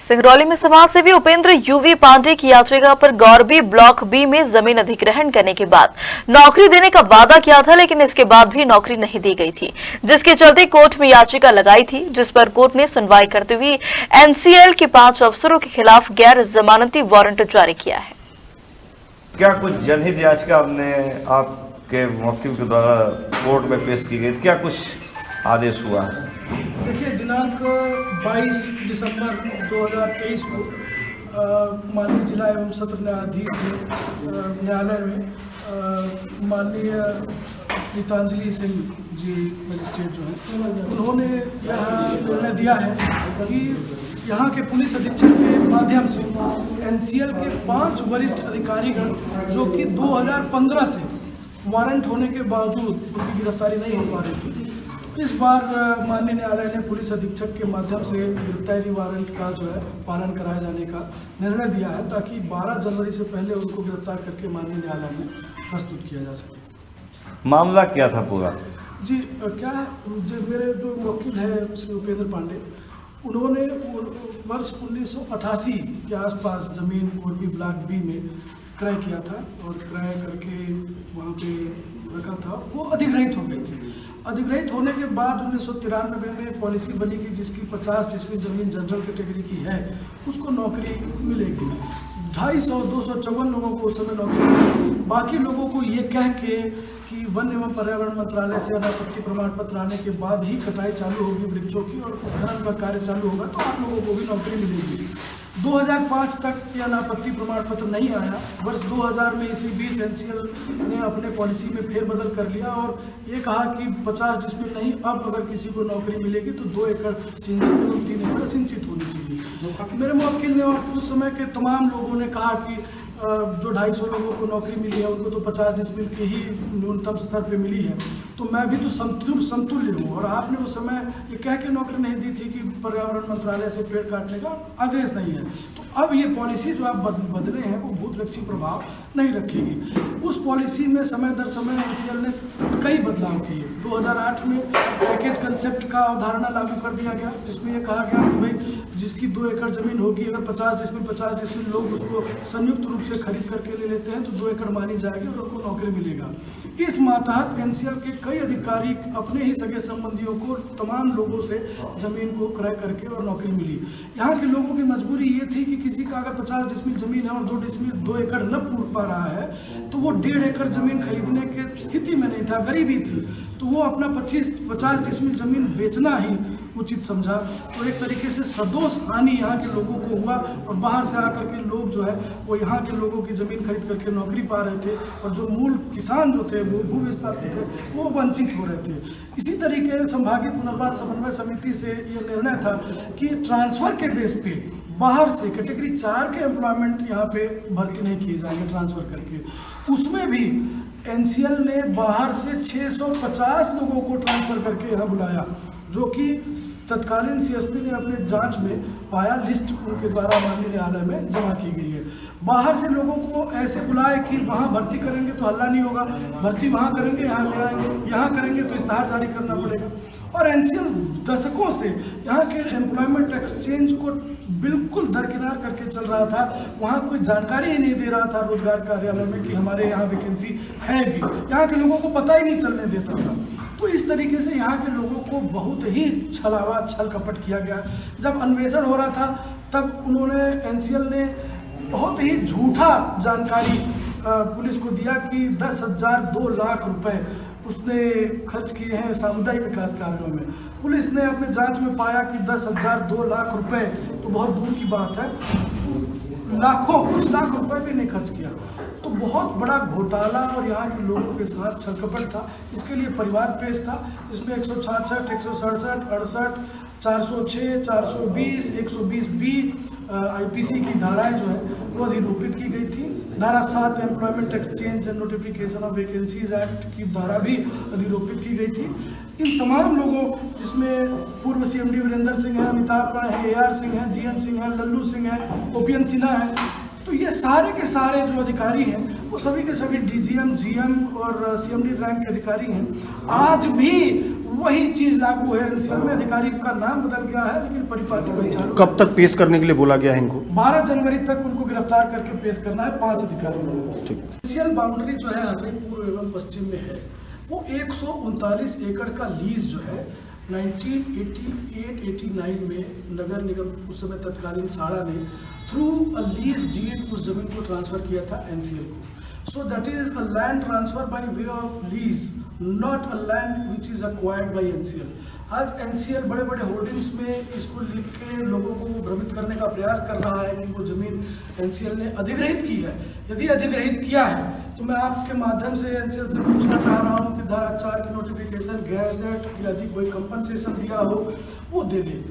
सिंगरौली में समाजसेवी उपेंद्र यूवी पांडे की याचिका पर गौरबी ब्लॉक बी में जमीन अधिग्रहण करने के बाद नौकरी देने का वादा किया था, लेकिन इसके बाद भी नौकरी नहीं दी गई थी, जिसके चलते कोर्ट में याचिका लगाई थी, जिस पर कोर्ट ने सुनवाई करते हुए एनसीएल के 5 अफसरों के खिलाफ गैर जमानती वारंट जारी किया है। क्या कुछ जनहित याचिका आपने आपके वकील के द्वारा कोर्ट में पेश की गई, क्या कुछ आदेश हुआ है? देखिए, दिनांक 22 दिसंबर 2023 को माननीय जिला एवं सत्र न्यायाधीश न्यायालय में माननीय गीतांजलि सिंह जी मजिस्ट्रेट जो हैं, उन्होंने यह निर्णय दिया है कि यहाँ के पुलिस अधीक्षक के माध्यम से एनसीएल के 5 वरिष्ठ अधिकारीगण जो कि 2015 से वारंट होने के बावजूद उनकी गिरफ्तारी नहीं हो पा रही थी, इस बार माननीय न्यायालय ने पुलिस अधीक्षक के माध्यम से गिरफ्तारी वारंट का जो है पालन कराए जाने का निर्णय दिया है, ताकि 12 जनवरी से पहले उनको गिरफ्तार करके माननीय न्यायालय में प्रस्तुत किया जा सके। मामला क्या था पूरा? जी, क्या जो मेरे जो वकील है श्री उपेंद्र पांडे, उन्होंने वर्ष 1988 के आसपास जमीन कोरबी ब्लॉक बी में क्रय किया था और क्रय करके वहाँ पे रखा था। वो अधिग्रहित हो गई थी। अधिग्रहित होने के बाद 1993 में पॉलिसी बनी कि जिसकी 50 डिसमिल जमीन जनरल कैटेगरी की है उसको नौकरी मिलेगी। 254 लोगों को उस समय नौकरी मिली। बाकी लोगों को ये कह के कि वन एवं पर्यावरण मंत्रालय से अनापत्ति प्रमाण पत्र आने के बाद ही कटाई चालू होगी वृक्षों की और खनन का कार्य चालू होगा तो आप लोगों को भी नौकरी मिलेगी। 2005 तक यह अनापत्ति प्रमाण पत्र नहीं आया। वर्ष 2000 में इसी बीच एनसीएल ने अपने पॉलिसी में फेरबदल कर लिया और ये कहा कि 50 डिसमिल नहीं, अब अगर किसी को नौकरी मिलेगी तो 2 एकड़ सिंचित एवं 3 एकड़ सिंचित होनी चाहिए। मेरे मुवक्किल ने और उस समय के तमाम लोगों ने कहा कि जो 250 लोगों को नौकरी मिली है उनको तो 50 डिसमिल की ही न्यूनतम स्तर पे मिली है, तो मैं भी तो समतुल्य हूँ। और आपने उस समय ये कह के नौकरी नहीं दी थी कि पर्यावरण मंत्रालय से पेड़ काटने का आदेश नहीं है, तो अब ये पॉलिसी जो आप बदले हैं वो भूतरक्षी प्रभाव नहीं रखेगी। उस पॉलिसी में समय दर समय एनसीएल ने कई बदलाव किए। 2008 में पैकेज कंसेप्ट का अवधारणा लागू कर दिया गया, जिसमें यह कहा गया कि भाई जिसकी 2 एकड़ जमीन होगी, अगर 50 डिसमिल लोग उसको संयुक्त रूप से खरीद करके ले लेते हैं तो 2 एकड़ मानी जाएगी और उनको नौकरी मिलेगा। इस मातहत एनसीएल के कई अधिकारी अपने ही सगे संबंधियों को तमाम लोगों से जमीन को क्रय करके और नौकरी मिली। यहाँ के लोगों की मजबूरी ये थी कि किसी का अगर 50 डिसमिल जमीन है और 2 एकड़ न पूर पा रहा है तो वो 1.5 एकड़ जमीन खरीदने के स्थिति में नहीं था, गरीबी थी, तो वो अपना 50 डिसमिल जमीन बेचना ही उचित समझा। तो एक तरीके से सदोष हानि यहाँ के लोगों को हुआ और बाहर से आकर के लोग जो है वो यहाँ के लोगों की ज़मीन खरीद करके नौकरी पा रहे थे और जो मूल किसान जो थे वो भू विस्थापित थे वो वंचित हो रहे थे। इसी तरीके संभागीय पुनर्वास समन्वय समिति से ये निर्णय था कि ट्रांसफ़र के बेस पे बाहर से कैटेगरी 4 के एम्प्लॉयमेंट यहाँ पे भर्ती नहीं किए जाएंगे ट्रांसफ़र करके। उसमें भी एनसीएल ने बाहर से 650 लोगों को ट्रांसफ़र करके यहाँ बुलाया, जो कि तत्कालीन सीएसपी ने अपने जांच में पाया, लिस्ट उनके द्वारा माननीय न्यायालय में जमा की गई है। बाहर से लोगों को ऐसे बुलाए कि वहाँ भर्ती करेंगे तो हल्ला नहीं होगा, भर्ती वहाँ करेंगे यहाँ ले आएंगे, यहाँ करेंगे तो इश्तहार जारी करना पड़ेगा। और एनसीएल दशकों से यहाँ के एम्प्लॉयमेंट एक्सचेंज को बिल्कुल दरकिनार करके चल रहा था। वहाँ कोई जानकारी ही नहीं दे रहा था रोजगार कार्यालय में कि हमारे यहाँ वैकेंसी है भी, यहाँ के लोगों को पता ही नहीं चलने देता था। तो इस तरीके से यहाँ के लोगों को बहुत ही छल कपट किया गया। जब अन्वेषण हो रहा था तब उन्होंने एनसीएल ने बहुत ही झूठा जानकारी पुलिस को दिया कि 10,002 लाख रुपए उसने खर्च किए हैं सामुदायिक विकास कार्यों में। पुलिस ने अपने जांच में पाया कि 10,002 लाख रुपए तो बहुत दूर की बात है, कुछ लाख रुपए भी नहीं खर्च किया। तो बहुत बड़ा घोटाला और यहाँ के लोगों के साथ छलकपट था। इसके लिए परिवाद पेश था। इसमें 166, 167, 68, 406, 420, 120B आईपीसी की धाराएं जो है वो अधिरूपित की गई थी। धारा 7 employment exchange and notification of vacancies act की धारा भी अधिरूपित की गई थी। इन तमाम लोगों, जिसमें पूर्व सीएमडी वीरेंद्र सिंह है, अमिताभ राय है, AR सिंह है, GN सिंह है, लल्लू सिंह है, OPN सिन्हा है, तो ये सारे के सारे जो अधिकारी हैं वो सभी के सभी DGM, GM और CMD रैंक के अधिकारी हैं। आज भी वही चीज लागू है एनसीएल में। अधिकारी का नाम बदल गया है लेकिन परिपाटी वही चालू है। कब तक पेश करने के लिए बोला गया है इनको? 12 जनवरी तक उनको गिरफ्तार करके पेश करना है 5 अधिकारियों को। ठीक। एनसीएल बाउंड्री जो है हरनी पूर्व एवं पश्चिम में है, वो 139 एकड़ का लीज जो है 1988-89 में नगर निगम उस समय तत्कालीन साड़ा ने थ्रू अ लीज डीड उस जमीन को ट्रांसफर किया था एनसीएल को। So that is a land transfer by way of lease, not a land which is acquired bye NCL. आज एनसीएल बड़े बड़े होर्डिंग्स में इसको लिख के लोगों को भ्रमित करने का प्रयास कर रहा है कि वो जमीन एनसीएल ने अधिग्रहित की है। यदि अधिग्रहित किया है तो मैं आपके माध्यम से एनसीएल से पूछना चाह रहा हूँ कि धारा 4 की नोटिफिकेशन, गैजेट, यदि कोई कंपनसेशन दिया हो वो दे दे।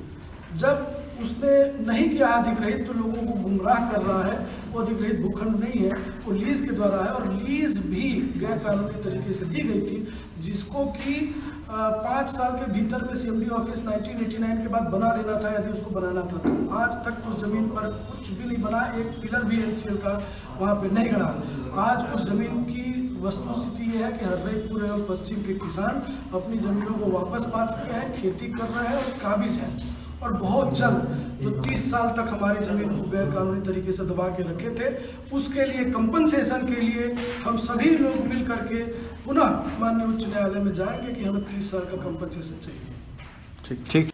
जब उसने नहीं किया अधिग्रहित तो लोगों को गुमराह कर रहा है। वो अधिग्रहित भूखंड नहीं है, वो लीज के द्वारा है और लीज भी गैर कानूनी तरीके से दी गई थी, जिसको कि 5 साल के भीतर में सीएमडी ऑफिस 1989 के बाद बना लेना था यदि उसको बनाना था। तो आज तक उस जमीन पर कुछ भी नहीं बना, एक पिलर भी एनसीएल का वहाँ पे नहीं गड़ा। आज उस जमीन की वस्तु स्थिति ये है कि हरदईपुर एवं पश्चिम के किसान अपनी जमीनों को वापस पा चुके हैं, खेती कर रहे हैं और काबिज हैं। और बहुत जल्द जो 30 साल तक हमारी जमीन को गैर कानूनी तरीके से दबा के रखे थे, उसके लिए कंपनसेशन के लिए हम सभी लोग मिल करके पुनः माननीय उच्च न्यायालय में जाएंगे कि हमें 30 साल का कंपनसेशन चाहिए। ठीक।